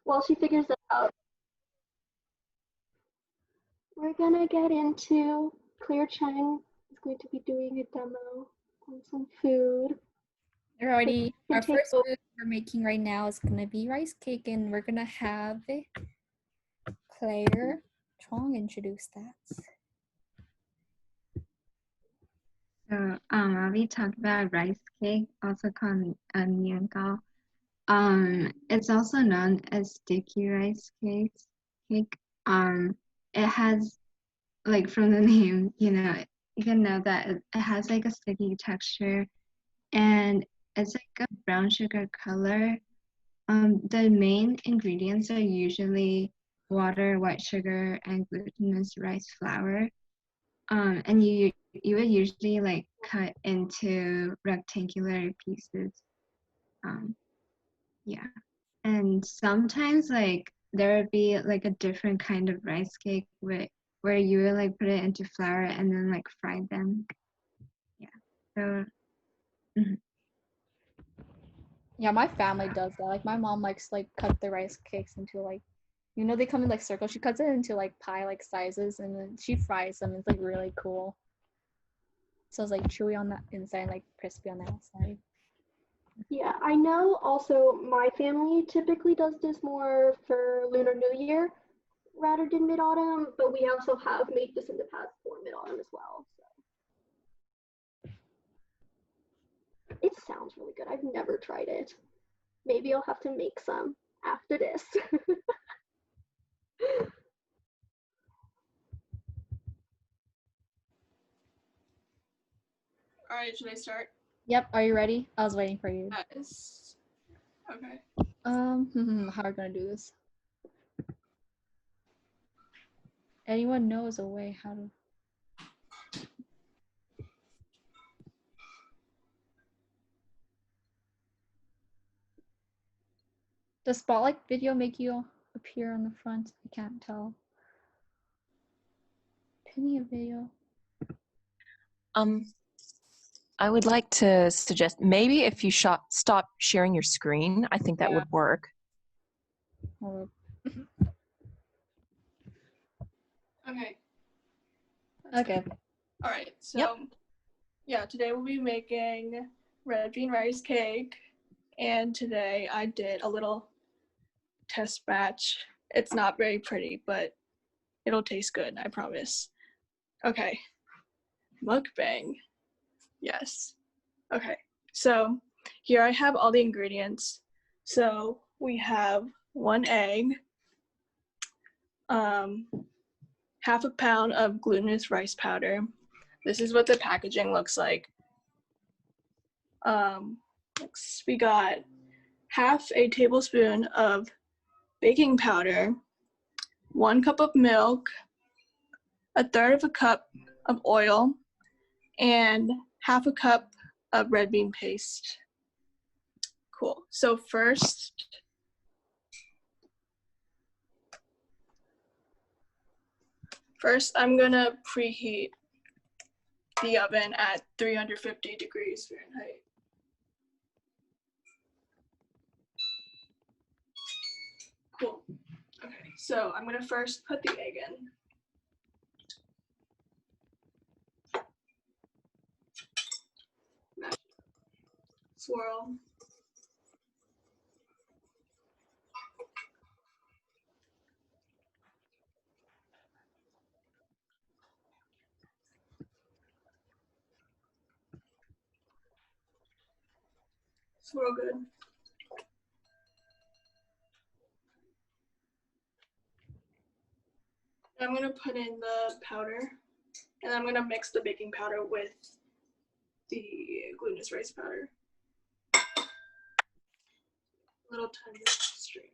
While she figures that out, we're gonna get into Claire Chang is going to be doing a demo on some food. Alrighty, Can our take first food we're making right now is gonna be rice cake, and we're gonna have Claire Chong introduce that. So I'll be talking about rice cake, also called nian gao. It's also known as sticky rice cake. It has, like, from the name, you can know that it has like a sticky texture, and it's like a brown sugar color. The main ingredients are usually water, white sugar, and glutinous rice flour. And you would usually like cut into rectangular pieces. Yeah. And sometimes like there would be like a different kind of rice cake where you would like put it into flour and then like fry them. Yeah. So Yeah, my family does that. Like my mom likes like cut the rice cakes into like, they come in like circles. She cuts it into like pie like sizes, and then she fries them. It's like really cool. So it's like chewy on the inside, like crispy on the outside. Yeah, I know also my family typically does this more for Lunar New Year rather than Mid-Autumn, but we also have made this in the past for Mid-Autumn as well. So. It sounds really good. I've never tried it. Maybe I'll have to make some after this. All right, should I start? Yep. Are you ready? I was waiting for you. Yes. Okay. How are we gonna do this? Anyone knows a way how to? Does spotlight video make you appear on the front? I can't tell. Pinning a video. I would like to suggest maybe if you stop sharing your screen, I think that would work. Okay. Okay. All right. So, yeah, today we'll be making red bean rice cake, and today I did a little test batch. It's not very pretty, but it'll taste good, I promise. Okay. Mukbang. Yes. Okay. So, here I have all the ingredients. So, we have 1 egg, half a pound of glutinous rice powder. This is what the packaging looks like. Next, we got half a tablespoon of baking powder, 1 cup of milk, a third of a cup of oil, and half a cup of red bean paste. Cool. So first, I'm gonna preheat the oven at 350 degrees Fahrenheit. Cool. Okay, so I'm gonna first put the egg in. Swirl. Swirl good. I'm gonna put in the powder, and I'm gonna mix the baking powder with the glutinous rice powder. Little tiny strain.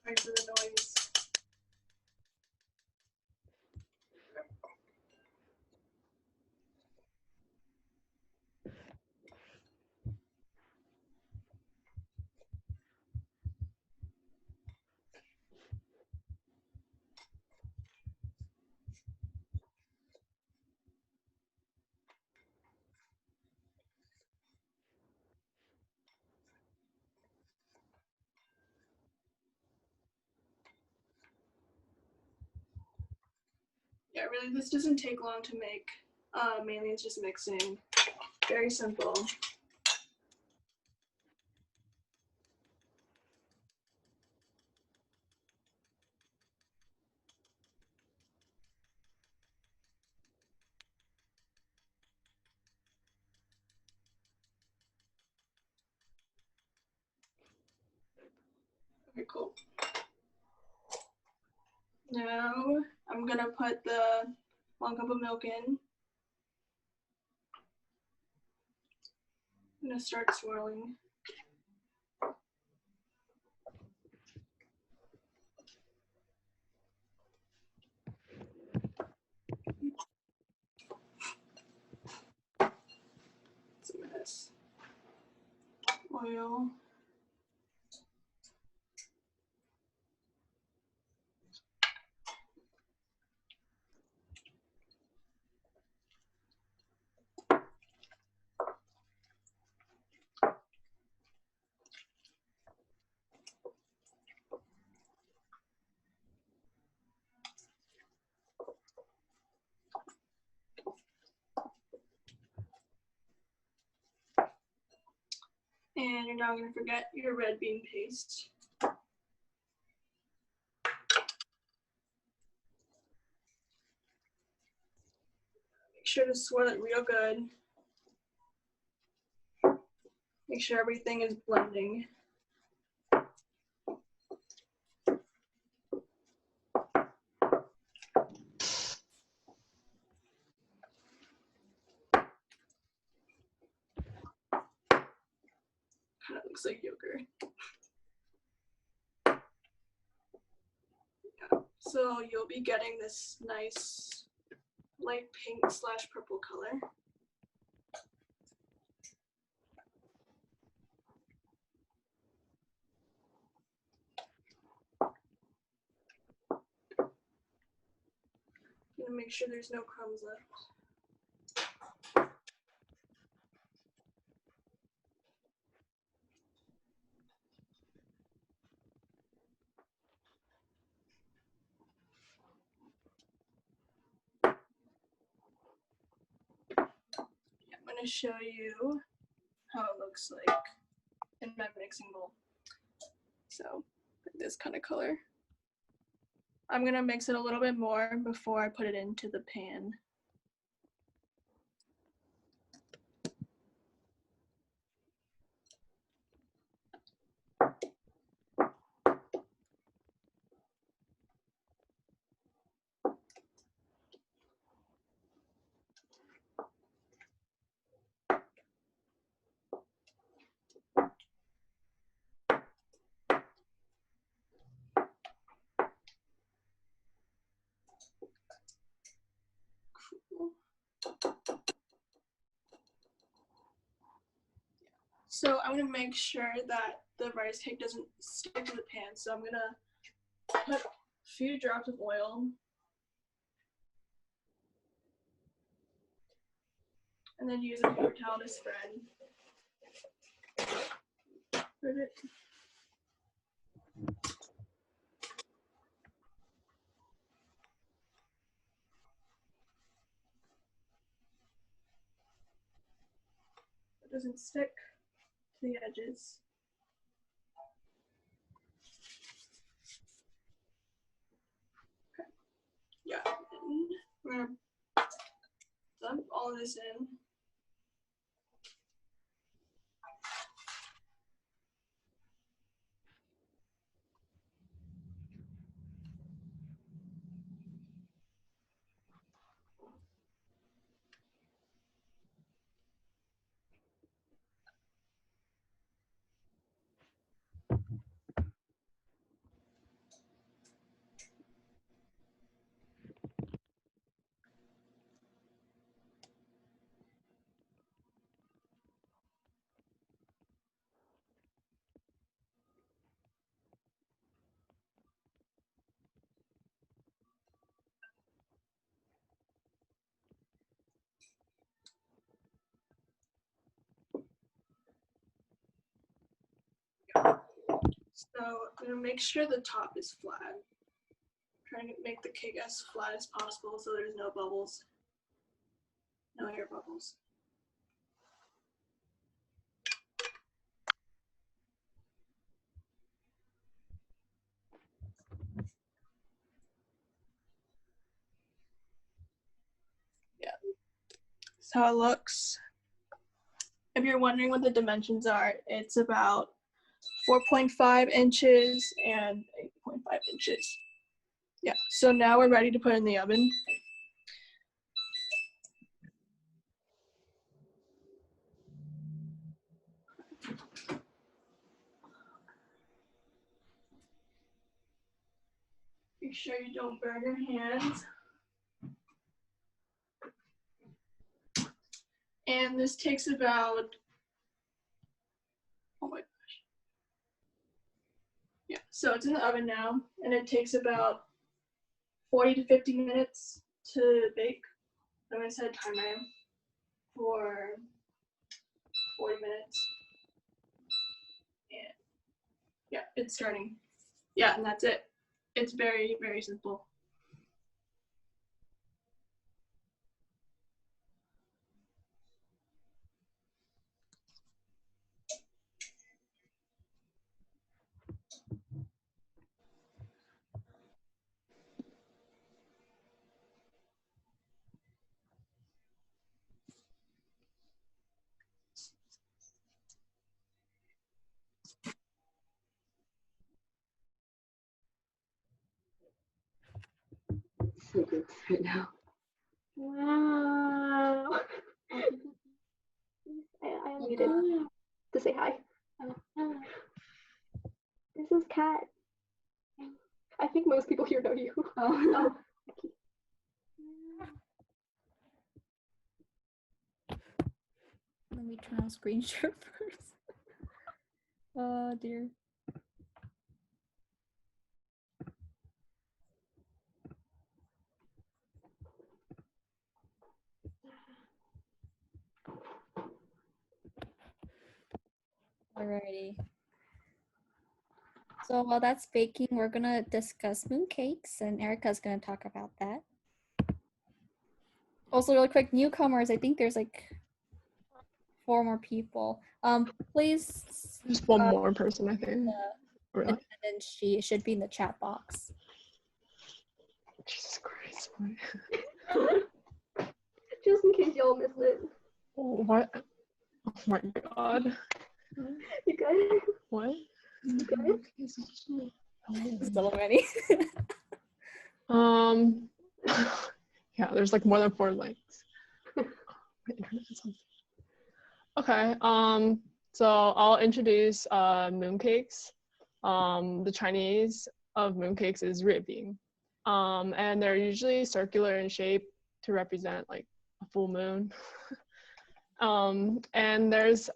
Sorry for the noise. Yeah, really, this doesn't take long to make. Mainly it's just mixing. Very simple. Okay, cool. Now I'm gonna put the 1 cup of milk in. I'm gonna start swirling. It's a mess. Oil. And you're now gonna forget your red bean paste. Make sure to swirl it real good. Make sure everything is blending. Kind of looks like yogurt. Yeah. So you'll be getting this nice light pink / purple color. I'm gonna make sure there's no crumbs left. I'm gonna show you how it looks like in my mixing bowl. So this kind of color. I'm gonna mix it a little bit more before I put it into the pan. Cool. So I'm gonna make sure that the rice cake doesn't stick to the pan. So I'm gonna put a few drops of oil and then use a paper towel to spread. Put it. It doesn't stick to the edges. Okay. Yeah. And we're gonna dump all this in. So I'm gonna make sure the top is flat. Trying to make the cake as flat as possible so there's no bubbles. No air bubbles. Yeah, that's how it looks. If you're wondering what the dimensions are, it's about 4.5 inches and 8.5 inches. Yeah, so now we're ready to put it in the oven. Be sure you don't burn your hands. And this takes about, oh my gosh. Yeah, so it's in the oven now, and it takes about 40 to 50 minutes to bake. I'm gonna set a timer for 40 minutes. And yeah, it's starting. Yeah, and that's it. It's very, very simple. So good right now. Wow. I unmuted to say hi. This is Kat. I think most people here know you. Oh. Let me turn on screen share first. Oh dear. Alrighty. So while that's baking, we're gonna discuss mooncakes, and Erica's gonna talk about that. Also, really quick, newcomers. I think there's like 4 more people. Please. Just one more person, I think. Really? Attendance sheet should be in the chat box. Jesus Christ. Just in case y'all missed it. What? Oh my god. You good? What? You good? So many. Yeah, there's like more than 4 links. Okay, so I'll introduce mooncakes. The Chinese of mooncakes is ribbing. And they're usually circular in shape to represent like a full moon. And there's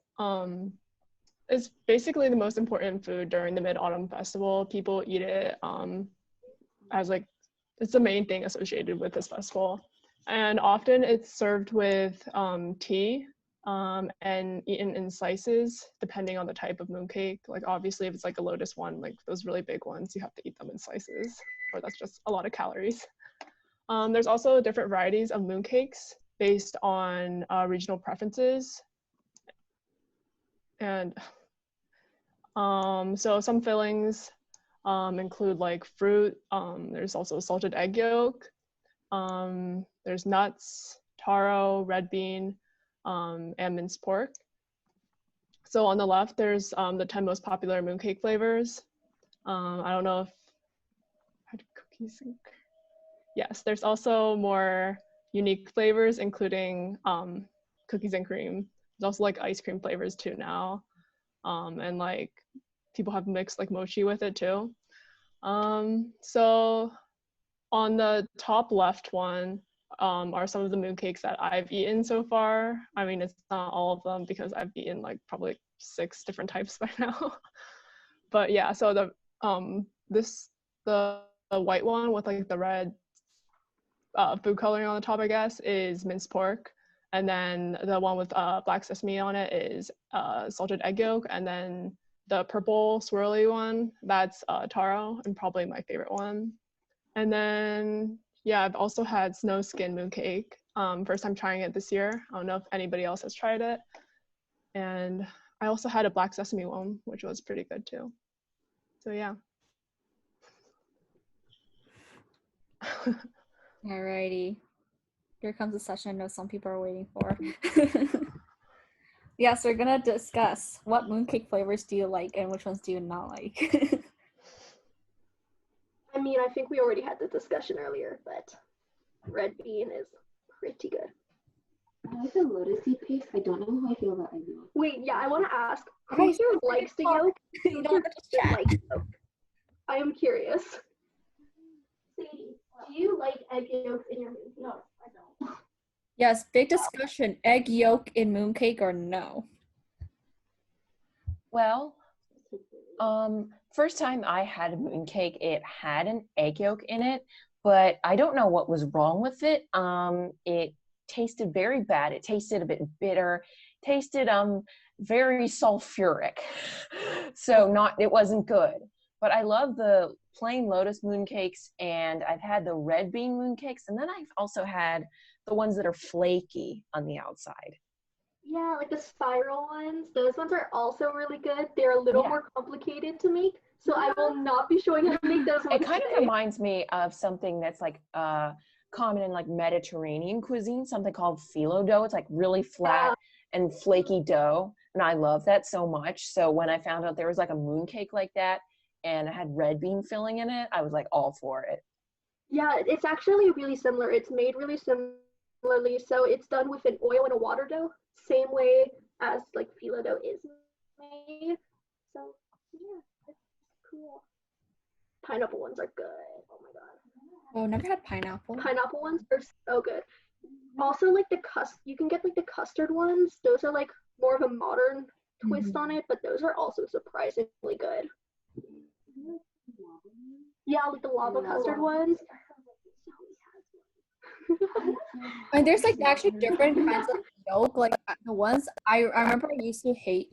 it's basically the most important food during the Mid-Autumn Festival. People eat it as like, it's the main thing associated with this festival. And often it's served with tea and eaten in slices, depending on the type of mooncake. Like obviously if it's like a lotus one, like those really big ones, you have to eat them in slices, or that's just a lot of calories. There's also different varieties of mooncakes based on regional preferences. And so some fillings include like fruit. There's also salted egg yolk. There's nuts, taro, red bean, and minced pork. So on the left, there's the 10 most popular mooncake flavors. I don't know if I had cookies and yes, there's also more unique flavors, including cookies and cream. There's also like ice cream flavors too now. And like people have mixed like mochi with it too. So on the top left one are some of the mooncakes that I've eaten so far. I mean, it's not all of them because I've eaten like probably 6 different types by now. But yeah, so the white one with like the red food coloring on the top, I guess, is minced pork. And then the one with black sesame on it is salted egg yolk. And then the purple swirly one, that's taro, and probably my favorite one. And then, yeah, I've also had snow skin mooncake. First time trying it this year. I don't know if anybody else has tried it. And I also had a black sesame one, which was pretty good too. So yeah. Alrighty. Here comes a session I know some people are waiting for. Yes, we're gonna discuss what mooncake flavors do you like and which ones do you not like. I mean, I think we already had the discussion earlier, but red bean is pretty good. I like the lotus seed paste. I don't know how I feel about egg yolk. Wait, yeah, I want to ask, who Guys, here likes the yolk? You don't have to chat. Like yolk? I am curious. Sadie, do you like egg yolk in your mooncake? No, I don't. Yes, big discussion. Egg yolk in mooncake or no? Well, first time I had a mooncake, it had an egg yolk in it, but I don't know what was wrong with it. It tasted very bad. It tasted a bit bitter, tasted very sulfuric. So it wasn't good. But I love the plain lotus mooncakes, and I've had the red bean mooncakes, and then I've also had the ones that are flaky on the outside. Yeah, like the spiral ones. Those ones are also really good. They're a little more complicated to make, so I will not be showing how to make those ones It kind today. of reminds me of something that's like common in like Mediterranean cuisine, something called phyllo dough. It's like really flat and flaky dough, and I love that so much. So when I found out there was like a mooncake like that and it had red bean filling in it, I was like all for it. Yeah, it's actually really similar. It's made really similarly. So it's done with an oil and a water dough, same way as like phyllo dough is made. So yeah, it's cool. Pineapple ones are good. Oh my god. Oh, never had pineapple. Pineapple ones are so good. Also, like you can get like the custard ones. Those are like more of a modern twist on it, but those are also surprisingly good. Yeah, like the lava custard ones. And there's like actually different kinds of yolk. Like the ones I remember I used to hate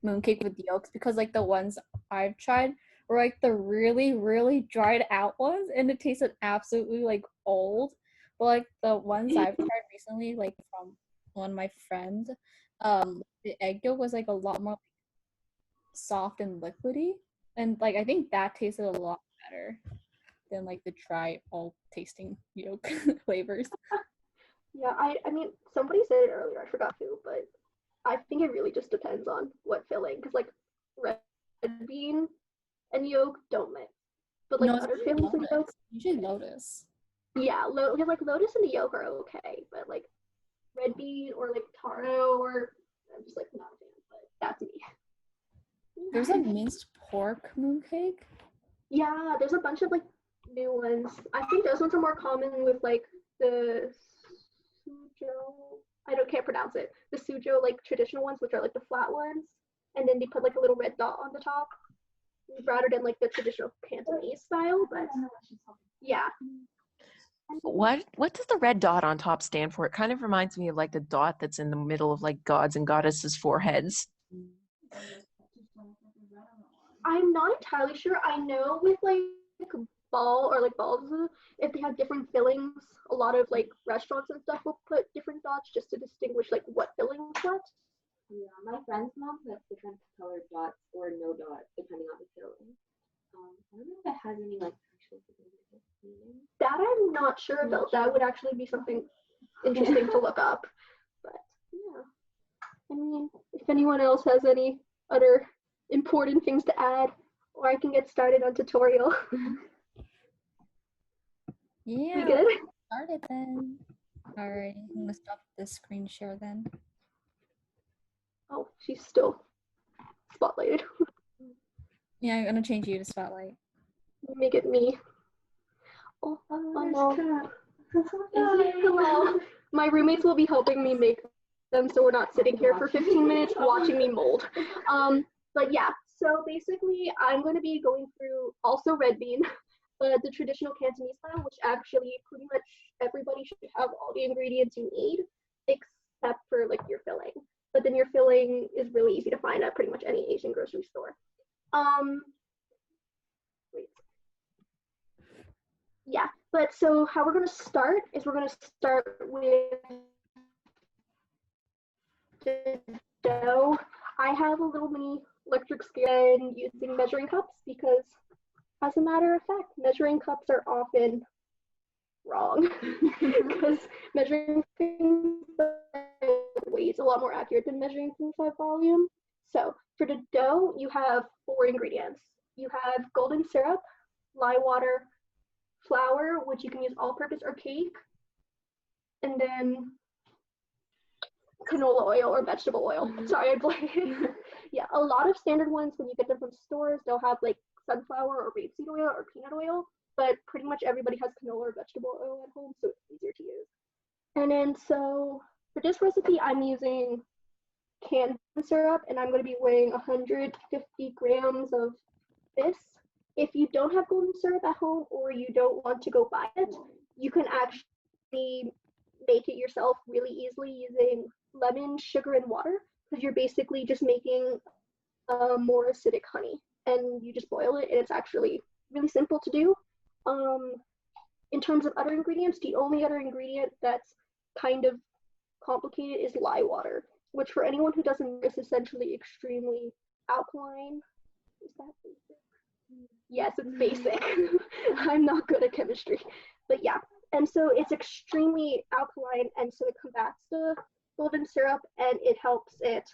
mooncake with yolks because like the ones I've tried were like the really, really dried out ones and it tasted absolutely like old. But like the ones I've tried recently, like from one of my friends, the egg yolk was like a lot more soft and liquidy. And like I think that tasted a lot better than like the dry all tasting yolk flavors. Yeah, I mean, somebody said it earlier, I forgot who, but I think it really just depends on what filling, because like red bean and yolk don't mix, but like other fillings and yolk. Usually lotus. Yeah, like lotus and the yolk are okay, but like red bean or like taro, or I'm just like not a fan, but that's me. There's a minced pork mooncake. Yeah, there's a bunch of like new ones. I think those ones are more common with like the can't pronounce it. The sujo, like traditional ones, which are like the flat ones, and then they put like a little red dot on the top, rather than like the traditional Cantonese style. But yeah. What does the red dot on top stand for? It kind of reminds me of like the dot that's in the middle of like gods and goddesses' foreheads. I'm not entirely sure. I know with like balls, if they have different fillings, a lot of like restaurants and stuff will put different dots just to distinguish like what filling is what. Yeah, my friend's mom has different colored dots or no dot depending on the filling. I don't know if it has any like actual meaning. That I'm not sure about. That would actually be something interesting to look up. But yeah, I mean, if anyone else has any other important things to add, or I can get started on tutorial. Yeah. We good? Started then. All right, I'm gonna stop the screen share then. Oh, she's still spotlighted. Yeah, I'm gonna change you to spotlight. Make it me. Oh no. Hello. My roommates will be helping me make them, so we're not sitting here for 15 minutes watching me mold. But yeah, so basically I'm going to be going through also red bean, but the traditional Cantonese style, which actually pretty much everybody should have all the ingredients you need, except for like your filling. But then your filling is really easy to find at pretty much any Asian grocery store. Wait. Yeah, but so how we're gonna start is we're gonna start with the dough. I have a little mini electric scale and using measuring cups because, as a matter of fact, measuring cups are often wrong because measuring things by weight is a lot more accurate than measuring things by volume. So for the dough, you have 4 ingredients. You have golden syrup, lye water, flour, which you can use all-purpose or cake, and then canola oil or vegetable oil. Sorry, I blanked. Yeah, a lot of standard ones when you get them from stores, they'll have like sunflower or rapeseed oil or peanut oil, but pretty much everybody has canola or vegetable oil at home, so it's easier to use. And then so for this recipe, I'm using canned syrup, and I'm going to be weighing 150 grams of this. If you don't have golden syrup at home or you don't want to go buy it, you can actually make it yourself really easily using lemon, sugar, and water, because you're basically just making more acidic honey, and you just boil it, and it's actually really simple to do. In terms of other ingredients, the only other ingredient that's kind of complicated is lye water, which for anyone who doesn't know is essentially extremely alkaline. Is that basic? Yes, it's basic. I'm not good at chemistry, but yeah. And so it's extremely alkaline, and so it combats the golden syrup, and it helps it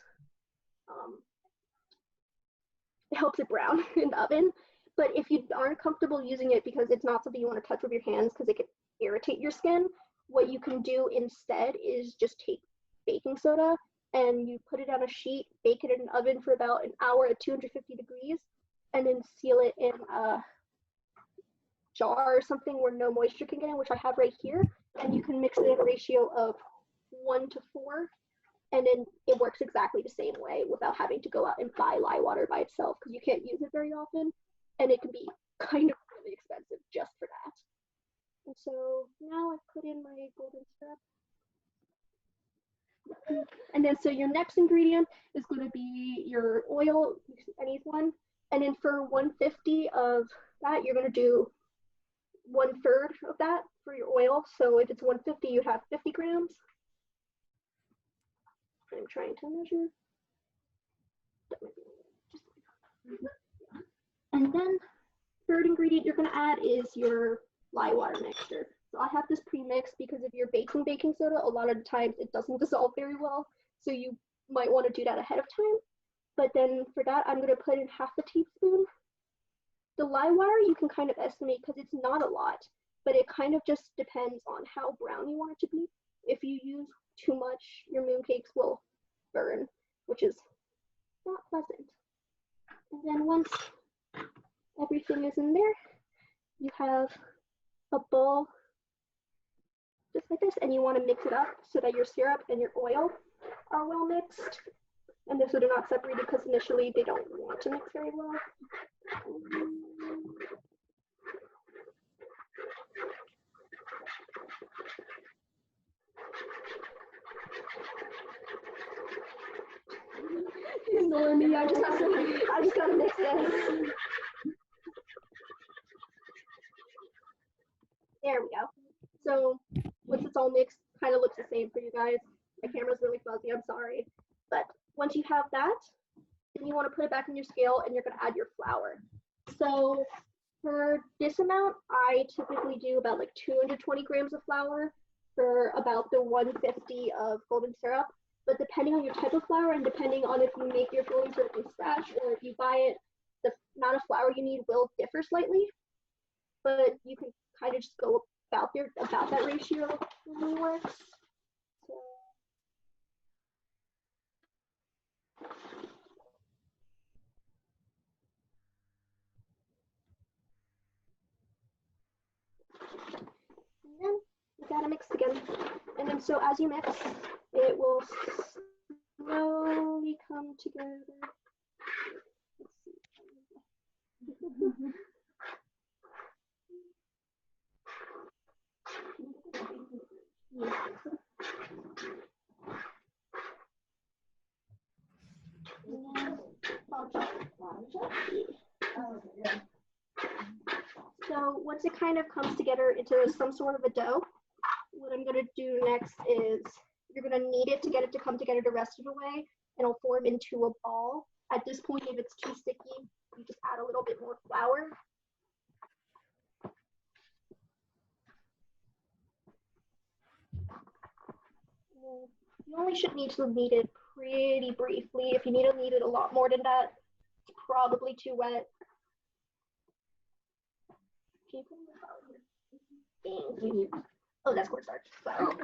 brown in the oven. But if you aren't comfortable using it because it's not something you want to touch with your hands because it could irritate your skin, what you can do instead is just take baking soda and you put it on a sheet, bake it in an oven for about an hour at 250 degrees, and then seal it in a jar or something where no moisture can get in, which I have right here. And you can mix it in a ratio of 1 to 4, and then it works exactly the same way without having to go out and buy lye water by itself, because you can't use it very often, and it can be kind of really expensive just for that. And so now I've put in my golden syrup. And then so your next ingredient is going to be your oil, any one. And then for 150 of that, you're going to do 1/3 of that for your oil. So if it's 150, you have 50 grams. I'm trying to measure. And then third ingredient you're going to add is your lye water mixture. So I have this pre-mixed because if you're baking baking soda, a lot of the times it doesn't dissolve very well. So you might want to do that ahead of time. But then for that, I'm going to put in 1/2 a teaspoon. The lye water you can kind of estimate because it's not a lot, but it kind of just depends on how brown you want it to be. If you use too much, your mooncakes will burn, which is not pleasant. And then once everything is in there, you have a bowl just like this, and you want to mix it up so that your syrup and your oil are well mixed, and so they're not separated because initially they don't want to mix very well. Ignore me, I just gotta mix this. There we go. So once it's all mixed, kind of looks the same for you guys. My camera's really fuzzy, I'm sorry. But once you have that, then you want to put it back in your scale and you're going to add your flour. So for this amount, I typically do about like 220 grams of flour for about the 150 of golden syrup. But depending on your type of flour and depending on if you make your golden syrup from scratch or if you buy it, the amount of flour you need will differ slightly. But you can kind of just go about that ratio really works. So. And then you gotta mix again. And then so as you mix, it will slowly come together. Let's see. so once it kind of comes together into some sort of a dough, what I'm gonna do next is you're gonna knead it to get it to come together the rest of the way, and it'll form into a ball. At this point, if it's too sticky, you just add a little bit more flour. You only should need to knead it pretty briefly. If you need to knead it a lot more than that, it's probably too wet. Can you put the flour here? Thank you. Oh, that's cornstarch. Sorry.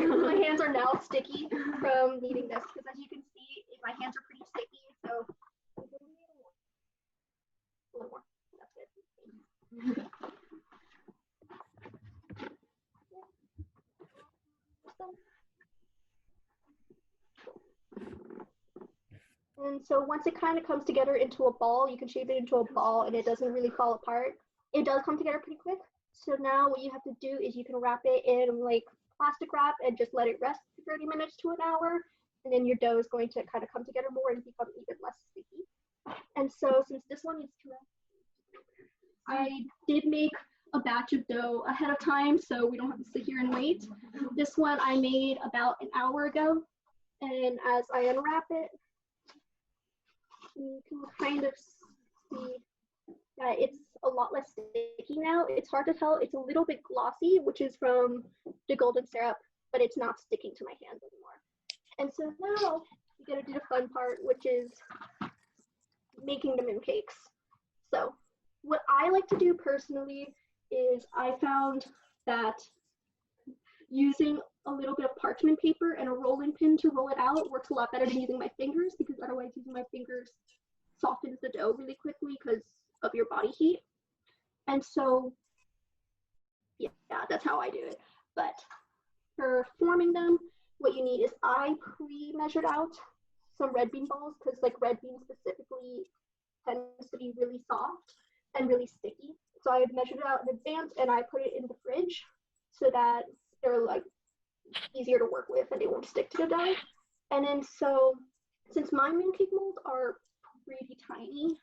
My hands are now sticky from kneading this because, as you can see, my hands are pretty sticky. So a little more. That's it. And so once it kind of comes together into a ball, you can shape it into a ball and it doesn't really fall apart. It does come together pretty quick. So now what you have to do is you can wrap it in like plastic wrap and just let it rest for 30 minutes to an hour. And then your dough is going to kind of come together more and become even less sticky. And so since this one is I did make a batch of dough ahead of time, so we don't have to sit here and wait. This one I made about an hour ago. And as I unwrap it, you can kind of see that it's a lot less sticky now. It's hard to tell. It's a little bit glossy, which is from the golden syrup, but it's not sticking to my hands anymore. And so now you gotta do the fun part, which is making the mooncakes. So what I like to do personally is I found that using a little bit of parchment paper and a rolling pin to roll it out works a lot better than using my fingers, because otherwise using my fingers softens the dough really quickly because of your body heat. And so yeah, that's how I do it. But for forming them, what you need is I pre-measured out some red bean balls, because like red bean specifically tends to be really soft and really sticky. So I measured it out in advance and I put it in the fridge so that they're like easier to work with and they won't stick to the dough. And then so since my mooncake molds are pretty tiny,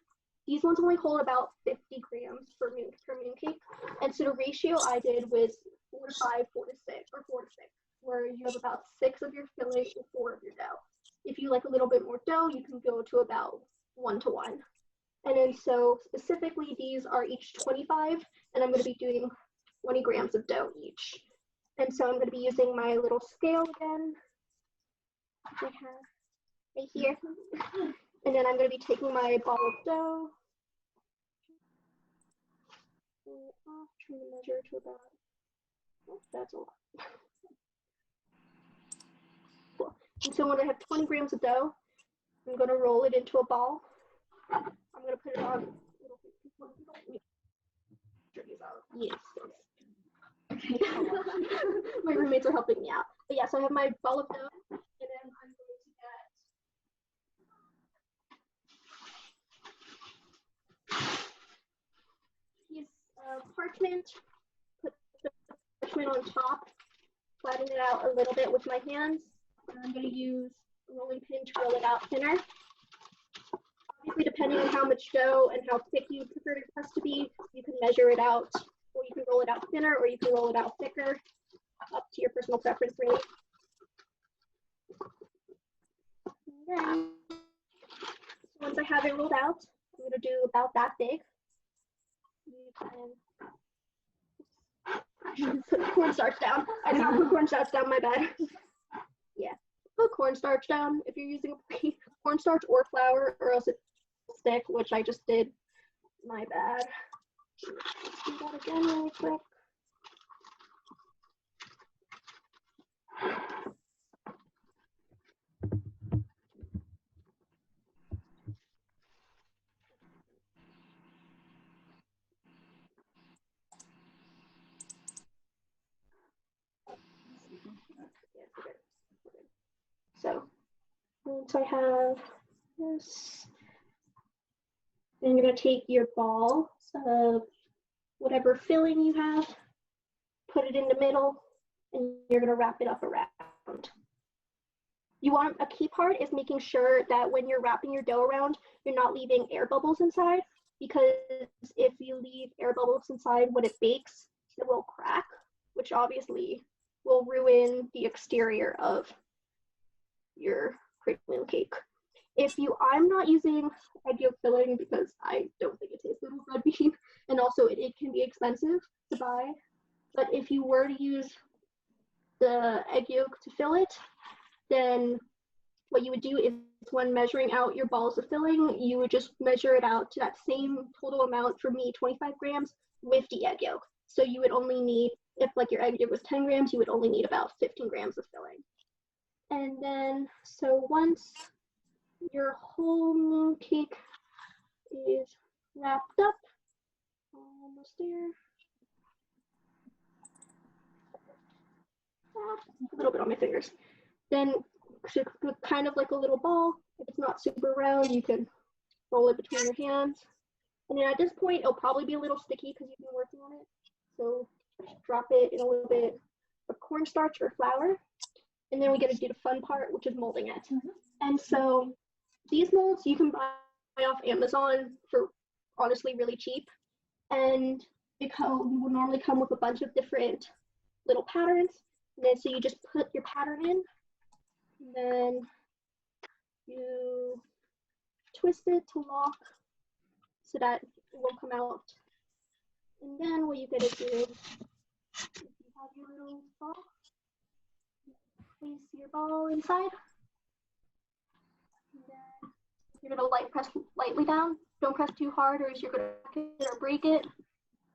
these ones only hold about 50 grams per mooncake. And so the ratio I did was 4 to 5, 4 to 6, or 4 to 6, where you have about 6 of your filling and 4 of your dough. If you like a little bit more dough, you can go to about 1 to 1. And then so specifically these are each 25, and I'm going to be doing 20 grams of dough each. And so I'm going to be using my little scale again, which I have right here. And then I'm going to be taking my ball of dough, trying to measure to about, oh, that's a lot. Cool. And so when I have 20 grams of dough, I'm going to roll it into a ball. I'm going to put it on. Yes. Okay. My roommates are helping me out. But yeah, so I have my ball of dough, and then I'm going to get piece of parchment, put the parchment on top, flatten it out a little bit with my hands. And I'm going to use a rolling pin to roll it out thinner. Obviously, depending on how much dough and how thick you prefer the crust to be, you can measure it out, or you can roll it out thinner, or you can roll it out thicker, up to your personal preference, really. And then, once I have it rolled out, I'm going to do about that big. You can put cornstarch down. I did not put cornstarch down, my bad. Yeah, put cornstarch down if you're using cornstarch or flour, or else it will stick, which I just did. My bad. Let's do that again really quick. So once I have this, then you're going to take your ball of whatever filling you have, put it in the middle, and you're going to wrap it up around. You want a key part is making sure that when you're wrapping your dough around, you're not leaving air bubbles inside. because if you leave air bubbles inside when it bakes, it will crack, which obviously will ruin the exterior of your cream cake. I'm not using egg yolk filling because I don't think it tastes good with red bean, and also it can be expensive to buy. But if you were to use the egg yolk to fill it, then what you would do is when measuring out your balls of filling, you would just measure it out to that same total amount, for me, 25 grams with the egg yolk. So you would only need, if like your egg yolk was 10 grams, you would only need about 15 grams of filling. And then, so once your whole moon cake is wrapped up, almost there. A little bit on my fingers. Then kind of like a little ball. If it's not super round, you can roll it between your hands. And then at this point, it'll probably be a little sticky because you've been working on it. So just drop it in a little bit of cornstarch or flour. And then we get to do the fun part, which is molding it. And so these molds you can buy off Amazon for honestly really cheap. And it will normally come with a bunch of different little patterns. And then so you just put your pattern in, and then you twist it to lock so that it won't come out. And then what you gotta do is you have your little ball, place your ball inside, and then you're gonna press lightly down. Don't press too hard or you're gonna crack it or break it.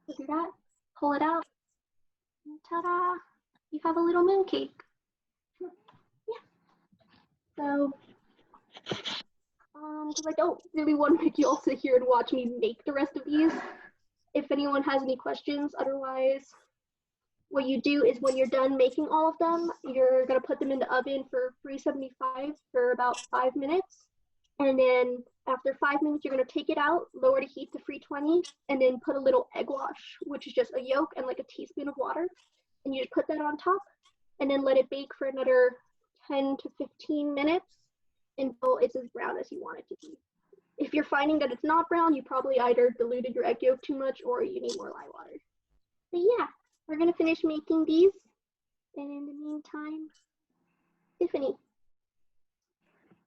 So do that, pull it out, and ta-da! You have a little moon cake. Yeah. So, because I don't really want to make you all sit here and watch me make the rest of these. If anyone has any questions, otherwise, what you do is when you're done making all of them, you're gonna put them in the oven for 375 for about 5 minutes. And then after 5 minutes, you're gonna take it out, lower the heat to 320, and then put a little egg wash, which is just a yolk and like a teaspoon of water. And you just put that on top and then let it bake for another 10 to 15 minutes until it's as brown as you want it to be. If you're finding that it's not brown, you probably either diluted your egg yolk too much or you need more lye water. But yeah, we're gonna finish making these. And in the meantime, Tiffany.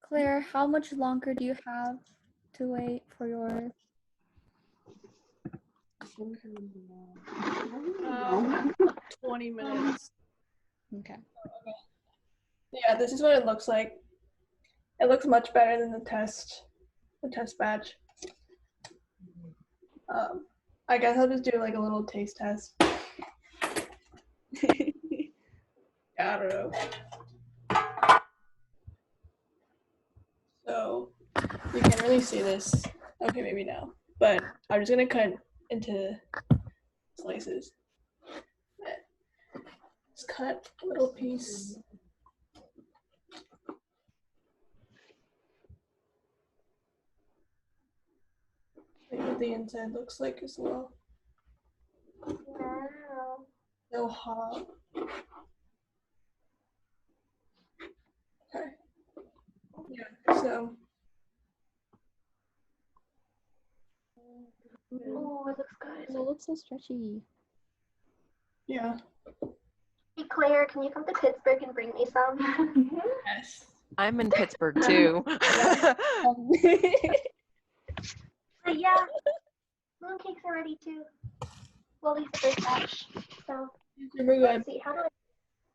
Claire, how much longer do you have to wait for yours? 20 minutes. Okay. Yeah, this is what it looks like. It looks much better than the test batch. I guess I'll just do like a little taste test. I don't know. So you can't really see this. Okay, maybe now. But I'm just gonna cut into slices. Just cut a little piece. Maybe what the inside looks like as well. Wow. No hot. Okay. Yeah, so. Oh, it looks good. It looks so stretchy. Yeah. Hey Claire, can you come to Pittsburgh and bring me some? Yes. I'm in Pittsburgh too. But yeah, moon cakes are ready too. Well, at least the first batch. So Super good. let's see. How do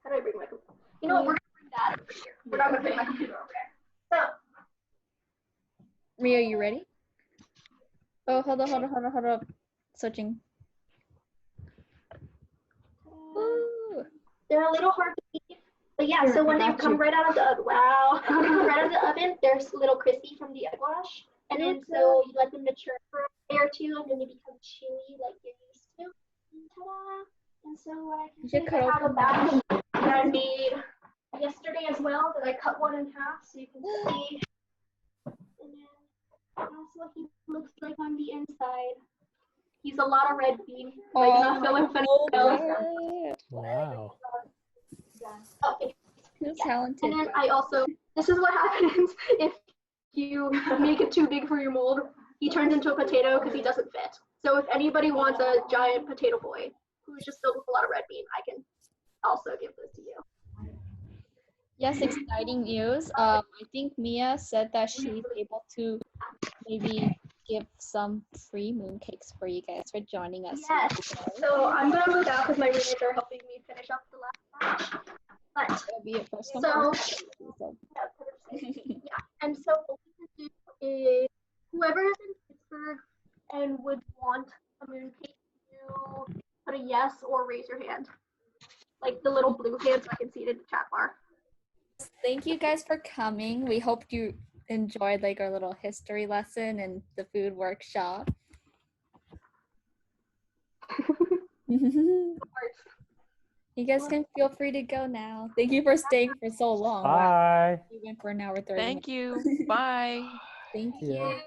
I bring my computer? You know what? We're gonna bring that over here. We're not gonna bring my computer over there. So Mia, you ready? Oh, hold on. Searching. Ooh. they're a little hard to eat. But yeah, so when they come right out of the oven, wow, when they come right out of the oven, they're a little crispy from the egg wash. And then so you let them mature for a day or two, and then they become chewy like you're used to. And ta-da! And so what I can do is I have a batch that I made yesterday as well that I cut one in half so you can see. And then that's what he looks like on the inside. He's a lot of red bean. I do not feel like anything else. Wow. Oh, thank you. You're talented. And then I also, this is what happens if you make it too big for your mold. he turns into a potato because he doesn't fit. So if anybody wants a giant potato boy who's just filled with a lot of red bean, I can also give this to you. Yes, exciting news. I think Mia said that she's able to maybe give some free mooncakes for you guys for joining us. Yes. So I'm gonna move out because my roommates are helping me finish up the last batch. But That'll be it first come, so first served, so. yeah, and so what we can do is whoever is in Pittsburgh and would want a mooncake, you put a yes or raise your hand, like the little blue hand, so I can see it in the chat bar. Thank you guys for coming. We hope you enjoyed like our little history lesson and the food workshop. You guys can feel free to go now. Thank you for staying for so long. Wow. Bye. We went for an hour 30 Thank minutes. you. Bye. Thank Yeah. you.